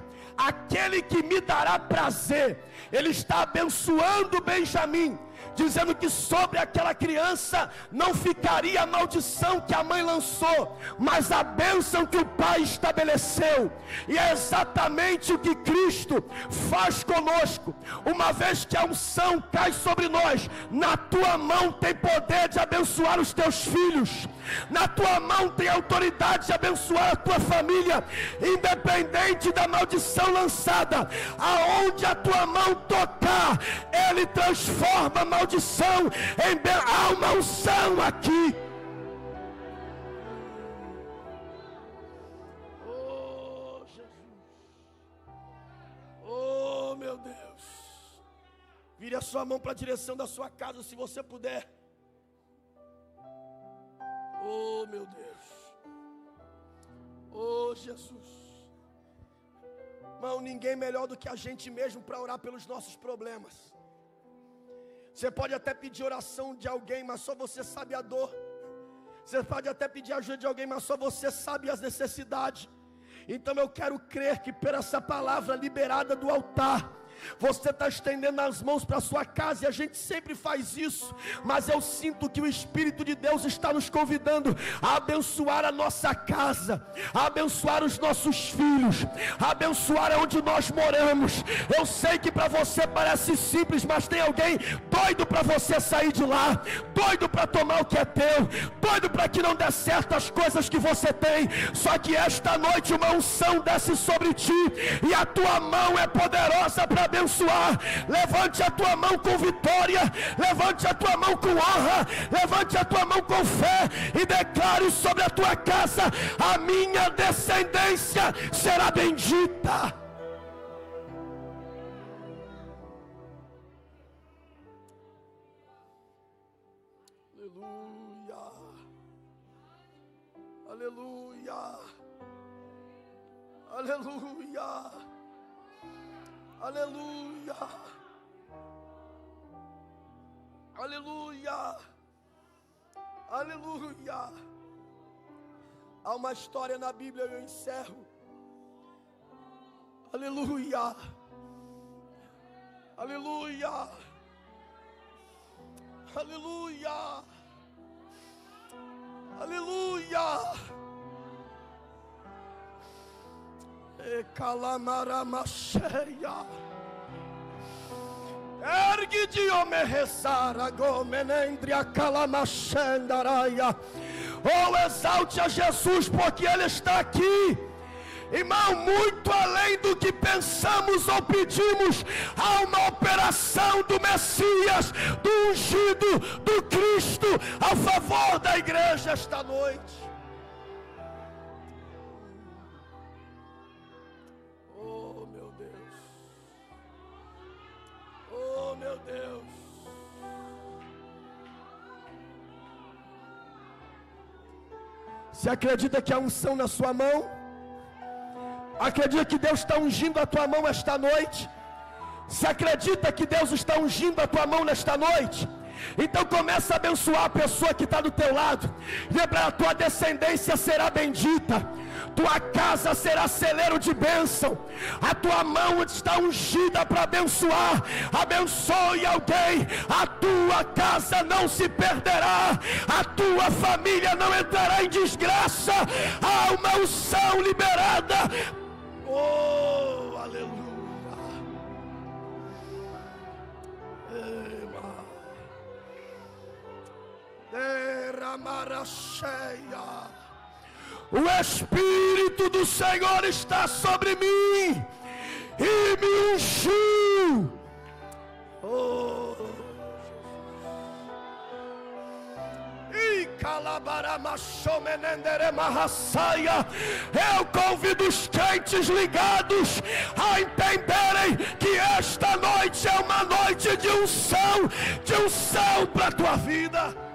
aquele que me dará prazer. Ele está abençoando Benjamim, dizendo que sobre aquela criança não ficaria a maldição que a mãe lançou, mas a bênção que o pai estabeleceu. E é exatamente o que Cristo faz conosco. Uma vez que a unção cai sobre nós, na tua mão tem poder de abençoar os teus filhos, na tua mão tem autoridade de abençoar a tua família, independente da maldição lançada. Aonde a tua mão tocar, Ele transforma a maldição em bênção. Há uma unção aqui. Oh, Jesus. Oh, meu Deus. Vire a sua mão para a direção da sua casa, se você puder. Oh, meu Deus. Oh, Jesus. Irmão, ninguém melhor do que a gente mesmo para orar pelos nossos problemas. Você pode até pedir oração de alguém, mas só você sabe a dor. Você pode até pedir ajuda de alguém, mas só você sabe as necessidades. Então eu quero crer que por essa palavra liberada do altar, você está estendendo as mãos para a sua casa, e a gente sempre faz isso, mas eu sinto que o Espírito de Deus está nos convidando a abençoar a nossa casa, a abençoar os nossos filhos, a abençoar onde nós moramos. Eu sei que para você parece simples, mas tem alguém doido para você sair de lá, doido para tomar o que é teu, doido para que não dê certo as coisas que você tem. Só que esta noite uma unção desce sobre ti, e a tua mão é poderosa para abençoar. Levante a tua mão com vitória, levante a tua mão com honra, levante a tua mão com fé e declare sobre a tua casa: a minha descendência será bendita. Aleluia, aleluia, aleluia. Aleluia, aleluia, aleluia. Há uma história na Bíblia, eu encerro. Aleluia, aleluia, aleluia, aleluia. Calamaramasheia, ergue de omerressara gomenendria calamashendaraia. Oh, exalte a Jesus, porque Ele está aqui. Irmão, muito além do que pensamos ou pedimos, há uma operação do Messias, do ungido, do Cristo, a favor da igreja esta noite. Meu Deus, você acredita que há unção na sua mão? Acredita que Deus está ungindo a tua mão esta noite? Você acredita que Deus está ungindo a tua mão nesta noite? Então começa a abençoar a pessoa que está do teu lado. Lembra, a tua descendência será bendita, tua casa será celeiro de bênção, a tua mão está ungida para abençoar. Abençoe alguém, a tua casa não se perderá, a tua família não entrará em desgraça. Há uma unção liberada. Oh, aleluia. O Espírito do Senhor está sobre mim e me ungiu. Oh, eu convido os crentes ligados a entenderem que esta noite é uma noite de unção para a tua vida.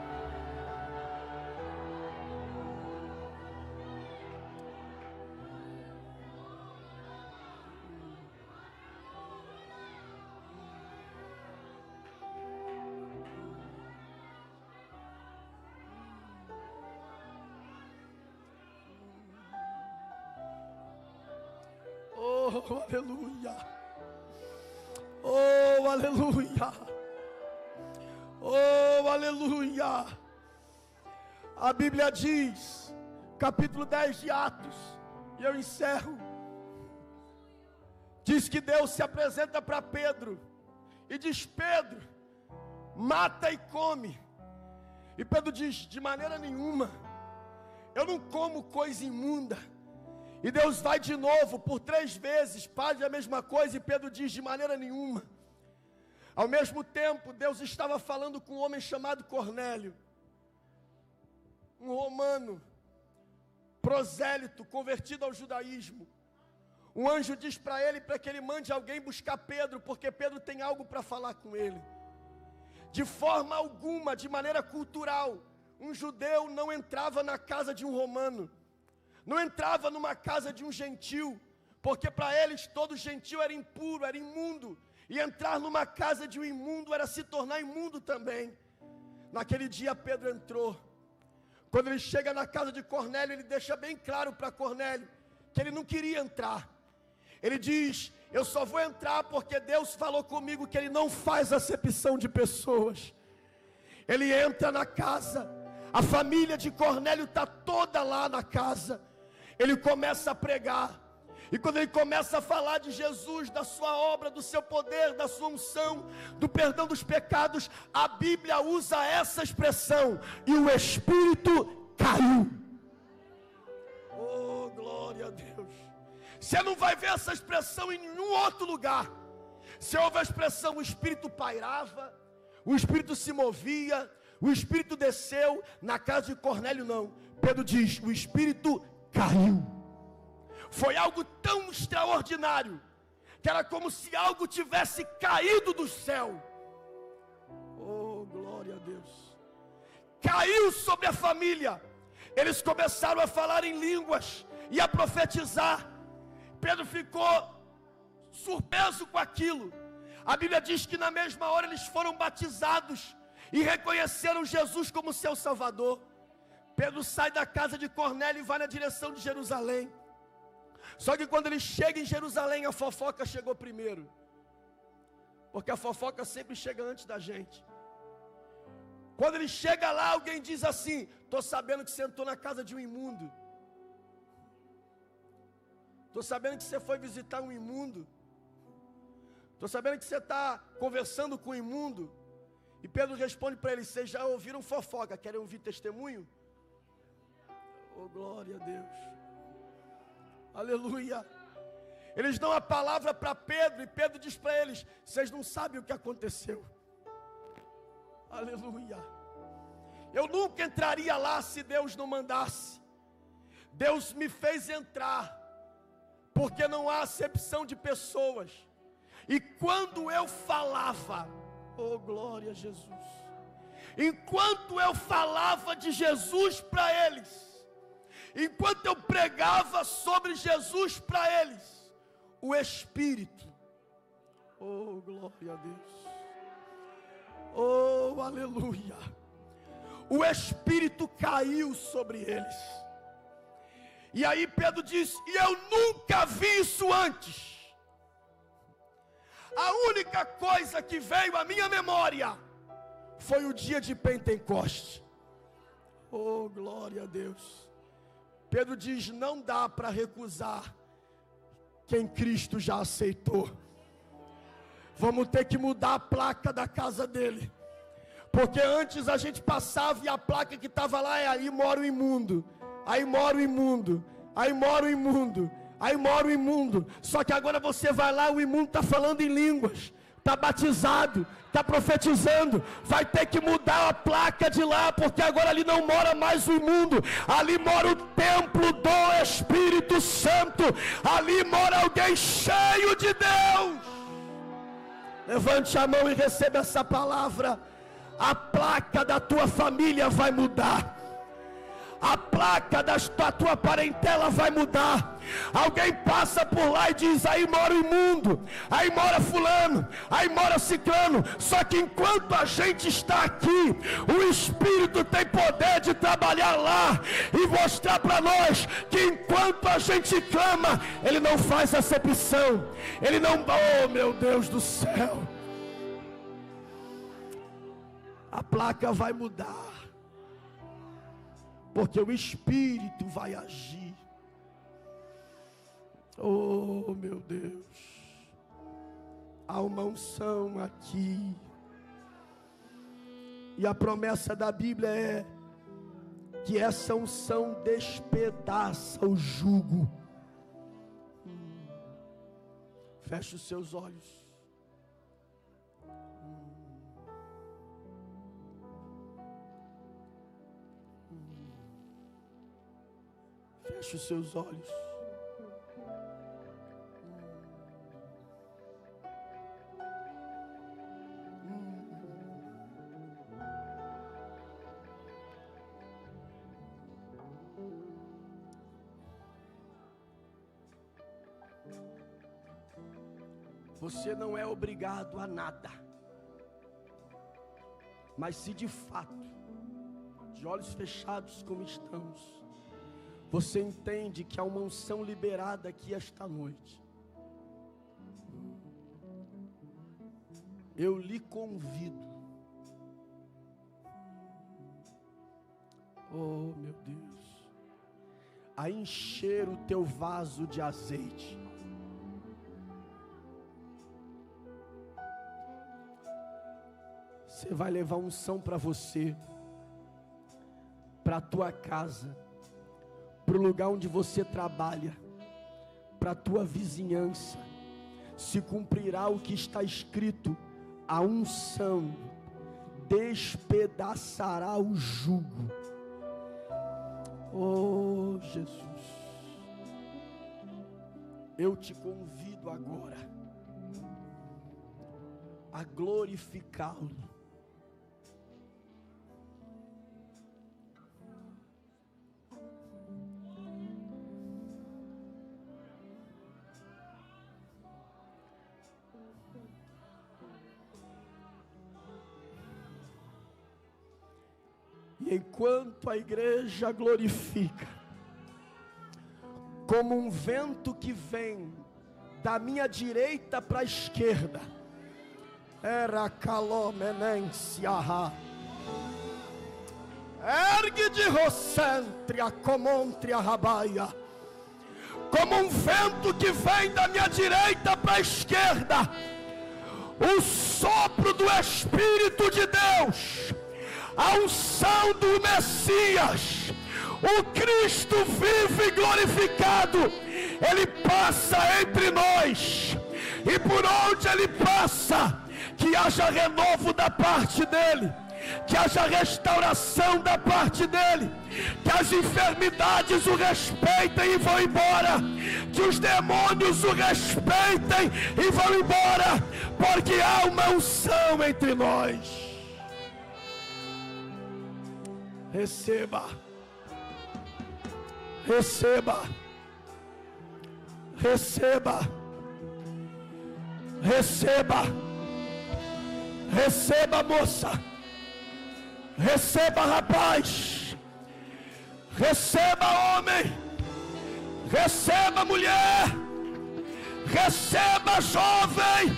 Oh, aleluia. Oh, aleluia. Oh, aleluia. A Bíblia diz, capítulo 10 de Atos, e eu encerro, diz que Deus se apresenta para Pedro e diz: Pedro, mata e come. E Pedro diz: de maneira nenhuma, eu não como coisa imunda. E Deus vai de novo, por 3 vezes, faz a mesma coisa, e Pedro diz: de maneira nenhuma. Ao mesmo tempo, Deus estava falando com um homem chamado Cornélio, um romano, prosélito, convertido ao judaísmo. Um anjo diz para ele, para que ele mande alguém buscar Pedro, porque Pedro tem algo para falar com ele. De forma alguma, de maneira cultural, um judeu não entrava na casa de um romano, não entrava numa casa de um gentil, porque para eles todo gentil era impuro, era imundo, e entrar numa casa de um imundo era se tornar imundo também. Naquele dia Pedro entrou. Quando ele chega na casa de Cornélio, ele deixa bem claro para Cornélio que ele não queria entrar. Ele diz: eu só vou entrar porque Deus falou comigo que Ele não faz acepção de pessoas. Ele entra na casa, a família de Cornélio está toda lá na casa. Ele começa a pregar, e quando ele começa a falar de Jesus, da sua obra, do seu poder, da sua unção, do perdão dos pecados, a Bíblia usa essa expressão: e o Espírito caiu. Oh, glória a Deus. Você não vai ver essa expressão em nenhum outro lugar. Você ouve a expressão: o Espírito pairava, o Espírito se movia, o Espírito desceu. Na casa de Cornélio não. Pedro diz: o Espírito caiu. Foi algo tão extraordinário, que era como se algo tivesse caído do céu. Oh, glória a Deus. Caiu sobre a família. Eles começaram a falar em línguas e a profetizar. Pedro ficou surpreso com aquilo. A Bíblia diz que na mesma hora eles foram batizados e reconheceram Jesus como seu Salvador. Pedro sai da casa de Cornélio e vai na direção de Jerusalém. Só que quando ele chega em Jerusalém, a fofoca chegou primeiro. Porque a fofoca sempre chega antes da gente. Quando ele chega lá, alguém diz assim: estou sabendo que você entrou na casa de um imundo. Estou sabendo que você foi visitar um imundo. Estou sabendo que você está conversando com um imundo. E Pedro responde para ele: vocês já ouviram fofoca, querem ouvir testemunho? Oh, glória a Deus. Aleluia. Eles dão a palavra para Pedro, e Pedro diz para eles: vocês não sabem o que aconteceu. Aleluia. Eu nunca entraria lá se Deus não mandasse. Deus me fez entrar, porque não há acepção de pessoas. E quando eu falava, oh glória a Jesus, enquanto eu falava de Jesus para eles, enquanto eu pregava sobre Jesus para eles, o Espírito, oh glória a Deus, Oh, aleluia. O Espírito caiu sobre eles. E aí Pedro diz: e eu nunca vi isso antes. A única coisa que veio à minha memória foi o dia de Pentecoste. Oh, glória a Deus. Pedro diz: não dá para recusar quem Cristo já aceitou. Vamos ter que mudar a placa da casa dele. Porque antes a gente passava e a placa que estava lá é: aí mora o imundo, aí mora o imundo, aí mora o imundo, aí mora o imundo. Só que agora você vai lá, o imundo está falando em línguas, está batizado, está profetizando. Vai ter que mudar a placa de lá, porque agora ali não mora mais o imundo, ali mora o templo do Espírito Santo, ali mora alguém cheio de Deus. Levante a mão e receba essa palavra. A placa da tua família vai mudar. A placa da tua parentela vai mudar. Alguém passa por lá e diz: aí mora o imundo, aí mora fulano, aí mora ciclano. Só que enquanto a gente está aqui, o Espírito tem poder de trabalhar lá e mostrar para nós que enquanto a gente clama, Ele não faz acepção. Ele não... Oh, meu Deus do céu. A placa vai mudar, porque o Espírito vai agir. Oh, meu Deus. Há uma unção aqui. E a promessa da Bíblia é que essa unção despedaça o jugo. Feche os seus olhos. Feche os seus olhos. Você não é obrigado a nada. Mas se de fato, de olhos fechados como estamos, você entende que há uma unção liberada aqui esta noite, eu lhe convido, oh meu Deus, a encher o teu vaso de azeite. Você vai levar unção para você, para a tua casa, para o lugar onde você trabalha, para a tua vizinhança. Se cumprirá o que está escrito: a unção despedaçará o jugo. Oh Jesus, eu te convido agora a glorificá-lo. Enquanto a igreja glorifica, como um vento que vem da minha direita para a esquerda, era calomenenciarra, ergue de rocentria, comontria rabaia, como um vento que vem da minha direita para a esquerda, o sopro do Espírito de Deus, a unção do Messias, o Cristo vivo e glorificado, Ele passa entre nós, e por onde Ele passa, que haja renovo da parte dEle, que haja restauração da parte dEle, que as enfermidades o respeitem e vão embora, que os demônios o respeitem e vão embora, porque há uma unção entre nós. Receba, receba, receba, receba, Receba, moça. Receba, rapaz. Receba, homem. Receba, mulher. Receba, jovem.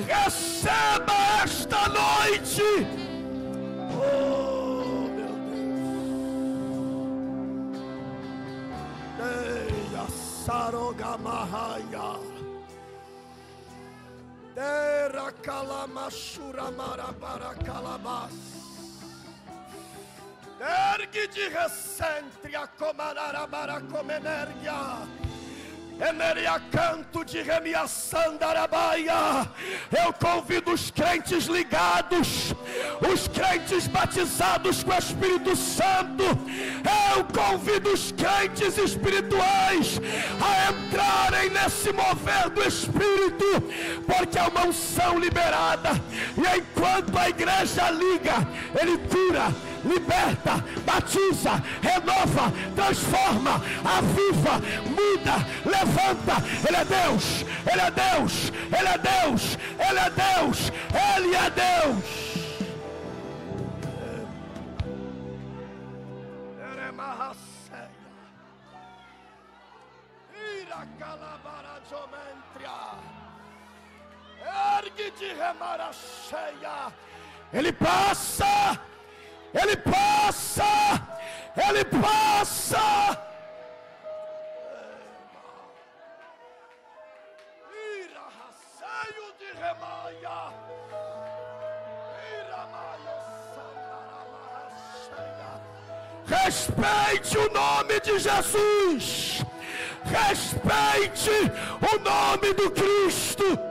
Receba esta noite. Oh, meu Deus. Deia sarogamahaya. Dera kalamashura marabara calabas. Ergue de recente a comanarabara comenergia. Emeria canto de remiaçandarabaia. Eu convido os crentes ligados, os crentes batizados com o Espírito Santo. Eu convido os crentes espirituais a entrarem nesse mover do Espírito, porque é uma unção liberada. E enquanto a igreja liga, ele cura, liberta, batiza, renova, transforma, aviva, muda, levanta. Ele é Deus, Ele é Deus, Ele é Deus, Ele é Deus, Ele é Deus. Ergue de remara cheia. Ele passa. Ele passa, Ele passa. Ira raceio de remaia. Ira maio sandarama. Respeite o nome de Jesus. Respeite o nome do Cristo.